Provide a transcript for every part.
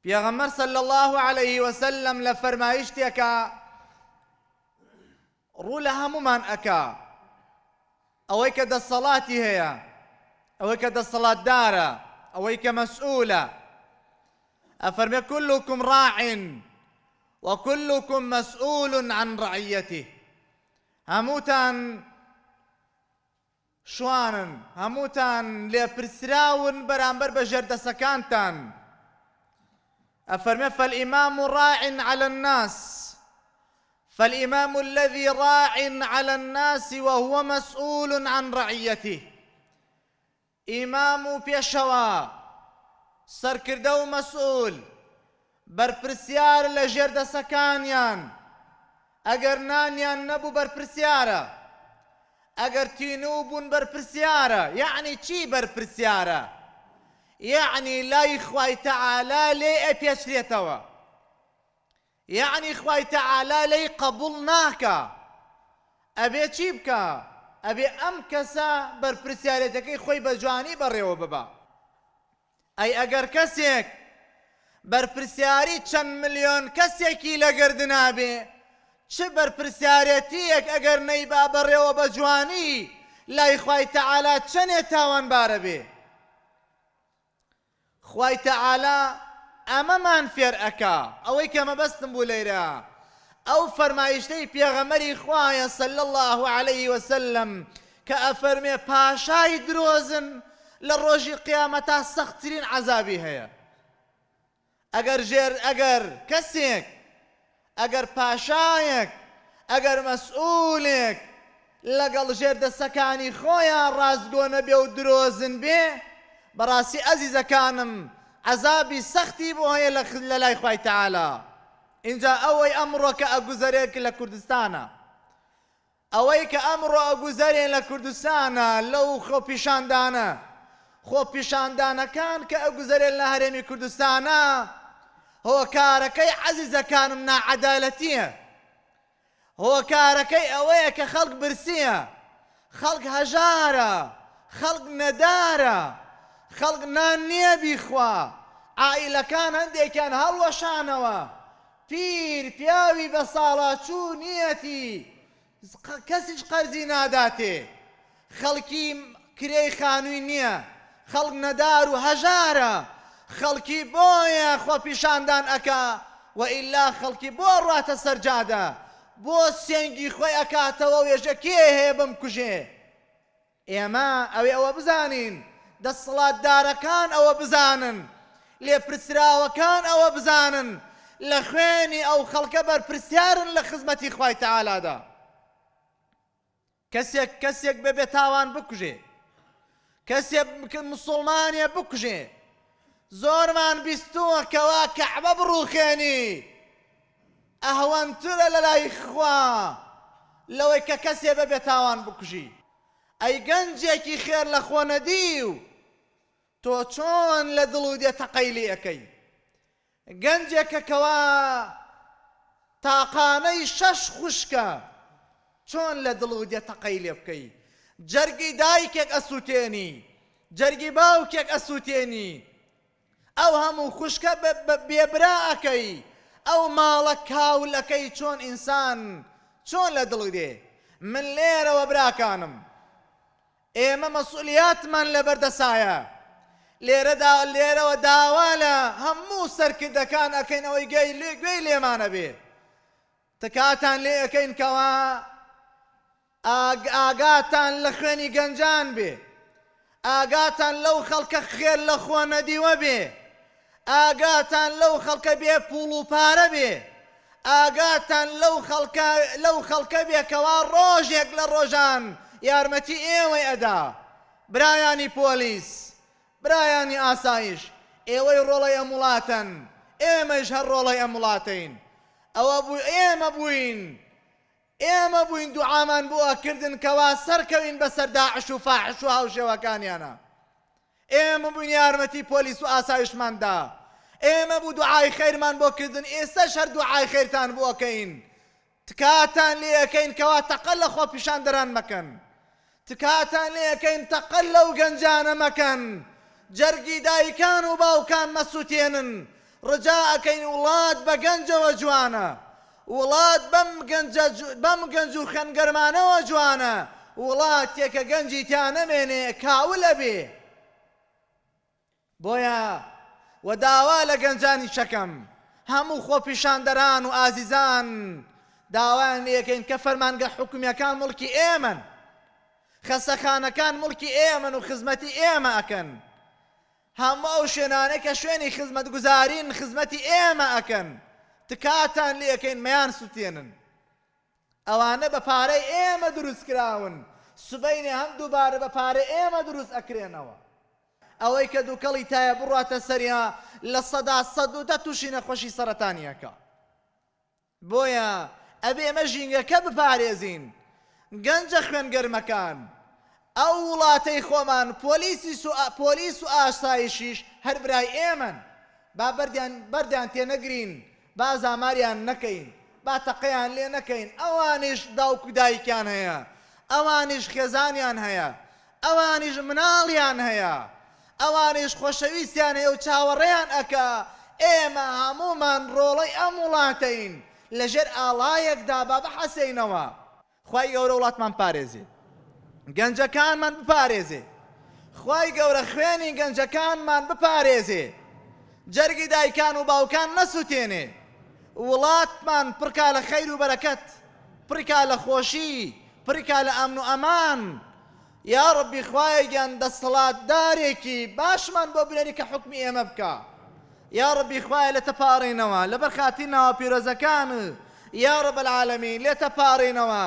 پێغەمبەر صلی الله عليه وسلم لە فەرمایشتێکە ڕوو لە هەمومان ئەکا ئەوەی کە دەسەڵاتی هەیە، ئەوەی کە دەسەڵاتدارە، ئەوەی کە مەسئولە، ئەفەرمێ كلكم راع وكلكم مسؤول عن رعيته. هەمووتان شوانن، هەمووتان لێپرسراون بەرامبەر بە ژێردەسەکانتان. أفرمي فالإمام راع على الناس، فالإمام الذي راع على الناس وهو مسؤول عن رعيته. إمام بيشوا سركردو مسؤول برپرسیار لە ژێردەسەکانیان، ئەگەر نانیان نەبوو بەرپرسیارە، ئەگەر تینوو بوون بەرپرسیارە. یعنی چی بەرپرسیارە؟ یعنی لای خوای تەعالا لێ ئەپێچرێتەوە، یعنی خوای تەعالا لێی قبوڵ ناکە. ئەبێ چی بکە؟ ئەبێ ئەم کەسە بەرپرسیارەتەکەی خۆی بە جوانی بەڕێوە ببە. ئەی ئەگەر کەسێک بەرپرسیاری چەند ملیۆن کەسێکی لەگەردنا بێ، چ بەرپرسیارەتیەک ئەگەر نەیبا بەڕێوە بە جوانی لای خوای تەعالا چەندێ تاوانبارە بێ. خوای تەعالا ئەمەمان فێر ئەکا. ئەوەی کە مەبەستم بوو لەیرە ئەو فەرمایشتەی پێغەمبەری خوایە صلی الله عليه وسلم کە ئەفەرمێ پاشای درۆزن لە ڕۆژی قیامەتا سەختترین عەزابی هەیە. ئەگەر کەسێک، ئەگەر پاشایەک، ئەگەر مەسئولێک لەگەڵ ژێردەسەکانی خۆیان ڕاستگۆ نەبێ و درۆزن بێ، بەڕاستی ئەزیزەکانم عەزابی سەختی بۆ هەیە لە لای خوای تەعالا. اینجا ئەوەی ئەمڕۆ کە ئەگوزەرێک لە کوردستانە، ئەوەی کە ئەمڕۆ ئەگوزەرێن لە کوردستانە لەو خۆپیشاندانە، خۆپیشاندانەکان کە ئەگوزەرێن لە هەرێمی کوردستانە، هۆکارەکەی عەزیزەکانم ناعەدالەتیە. هۆکارەکەی ئەوەیە کە خەڵک برسیە، خەڵک هەژارە، خەڵک نەدارە، خەڵک نان نییە بیخوا، عائیلەکان هەندێکیان هەڵوەشانەوە، پیر پیاوی بە ساڵاچوو نیەتی، کەسیش قەرزی ناداتێ، خەڵکی کرێی خانووی نییە، خەڵک نەدار و هەژارە، خەڵکی بۆیە خۆپیشاندان ئەکا، وئیلا خەڵکی بۆ ڕاتە سەرجادە، بۆ سێنگی خۆی ئەکاتەوە و ێژە کێ هەیە بمکوژێ. ئێمە ئەوێ ئەوە بزانین، دەسەڵاتدارەکان ئەوە بزانن، لێپرسراوەکان ئەوە بزانن، لە خوێنی ئەو خەڵکە بەرپرسیارن لە خزمەتی خوای تەعالادا. کەسێک بەبێ تاوان بکوژێ، کەسێک موسڵمانێ بکوژێ، زۆرمان بیستووە کەوا کەعبە بڕووخێنی، ئەهەوانترە لە لای خوا لەوەی کە کەسێ بەبێ تاوان بکوژی. ئەی گەنجێکی خێر لە خۆ نەدی و تۆ چۆن لە دڵ و دێ تەقەیلی ئەەکەی؟ گەنجێکە کەوا تاقانەی شەش خوشکە، چۆن لە دڵ و دێ تەقەیلی بکەی؟ جەرگی دایکێک ئەسووتێنی، جەرگی باوکێک ئەسووتێنی، ئەو هەموو خوشکە بێبرا ئەەکەی، ئەو ماڵە کاولەکەی چۆن ئینسان چۆن لە دڵ دێ؟ من لێرەوە براکانم، ئێمە مەسئولیاتمان لەبەردەسایە، لێرەوە داوا لە هەموو سەرکردەکان ئەەکەین ئەوەی گوێی لێمانە بێ. تکاتان لێ ئەەکەین کەوا ئاگاتان لە خوێنی گەنجان بێ، ئاگاتان لەو خەڵکە خێر لە خۆ نەدیوە بێ، ئاگاتان لەو خەڵکە بێ پوڵ و پارە بێ، ئاگاتان لەو خەڵکە بێ کەوا ڕۆژێک لە ڕۆژان یارمەتی ئێوەی ئەدا. برایانی پۆلیس، برایانی ئاسایش، ئێوەی ڕۆڵەی ئەم وڵاتن، ئێمەش هەر ڕۆڵەی ئەم وڵاتین. ئەوە ئێمە بووین دوعامان بۆ ئەکردن کەوا سەرکەوین بەسەر داعش و فاحش و هاوشێوەکانیانە. ئێمە بووین یارمەتی پۆلیس و ئاسایشماندا، ئێمە بوو دوعای خەیرمان بۆ کردن، ئێستاش هەر دوعای خەیرتان بۆ ئەکەین. تکاتان لێ ئەەکەین کەوا تەقەل لە خۆپیشاندەران مەکەن، تکاتان لێ ئەەکەین تەقەل لەو گەنجانە مەکەن، جەرگی دایکان و باوکان مەسووتێنن، ڕجاءەکەین وڵات بە گەنجەوە جوانە، وڵات بەم گەنج و خەنگەرمانەوە جوانە، وڵاتێکە گەنجی تیان نەمێنێ کاولە بێ. بۆیە و داوا لە گەنجانی شەکەم هەموو خۆپیشاندەران و ئازیزان داوایان لێکەین کە فەرمانگە حکومیەکان مڵکی ئێمەن، خەسەخانەکان مڵکی ئێمەن و خزمەتی ئێمە ئەکەن، هەموو ئەو شوێنانەی کە شوێنی خزمەتگوزارین خزمەتی ئێمە ئەکەن، تکاتان لێکەین مەیان سوتێنن. ئەوانە بە پارەی ئێمە دروست کراون، سبەینێ هەم دووبارە بە پارەی ئێمە دروست ئەکرێنەوە. ئەوەی کە دووکەڵی تایە بڕاتە سەریا لە سەدا 110 تووشی نەخۆشی سەرەتانیەکە. بۆیە ئەبێ ئێمە ژینگەکە بپارێزین. گەنجە خوێنگەرمەکان ئەو وڵاتەی خۆمان پۆلیس و ئاسایشیش هەر برای ئێمەن، با بەردیان تێنەگرین، با زاماریان نەکەین، با تەقەیان لێ نەکەین. ئەوانیش داوک و دایکیان هەیە، ئەوانیش خێزانیان هەیە، ئەوانیش مناڵیان هەیە، ئەوانیش خۆشەویستیان هەیە و چاوەڕێیان ئەکا. ئێمە هەمومان ڕۆڵەی ئەم وڵاتەین، لەژێر ئاڵایەکدا با بەحەسەینەوە. خوای گەورە وڵاتمان پارێزێ، گەنجەکانمان بپارێزێ، خوای گەورە خوێنی گەنجەکانمان بپارێزێ، جەرگی دایکان و باوکان نەسووتێنێ، وڵاتمان پڕکا لە خەیر و بەرەکەت، پڕکا لە خۆشی، پڕکا لە ئەمن و ئەمان. یا ڕەبی خوایە گیان دەسەڵاتدارێکی باشمان بۆ بنێری کە حکمی ئێمە بکە. یا ڕەبی خوایە لە تەپاڕێنەوە لەبەر خاتی ناوە پیرۆزەکان، یا ڕەب العالەمین لێ تەپاڕێنەوە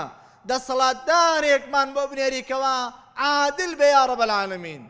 دەسەڵاتدارێکمان بۆ بنێریکەوە عادل بێ یا ڕەب العالەمین.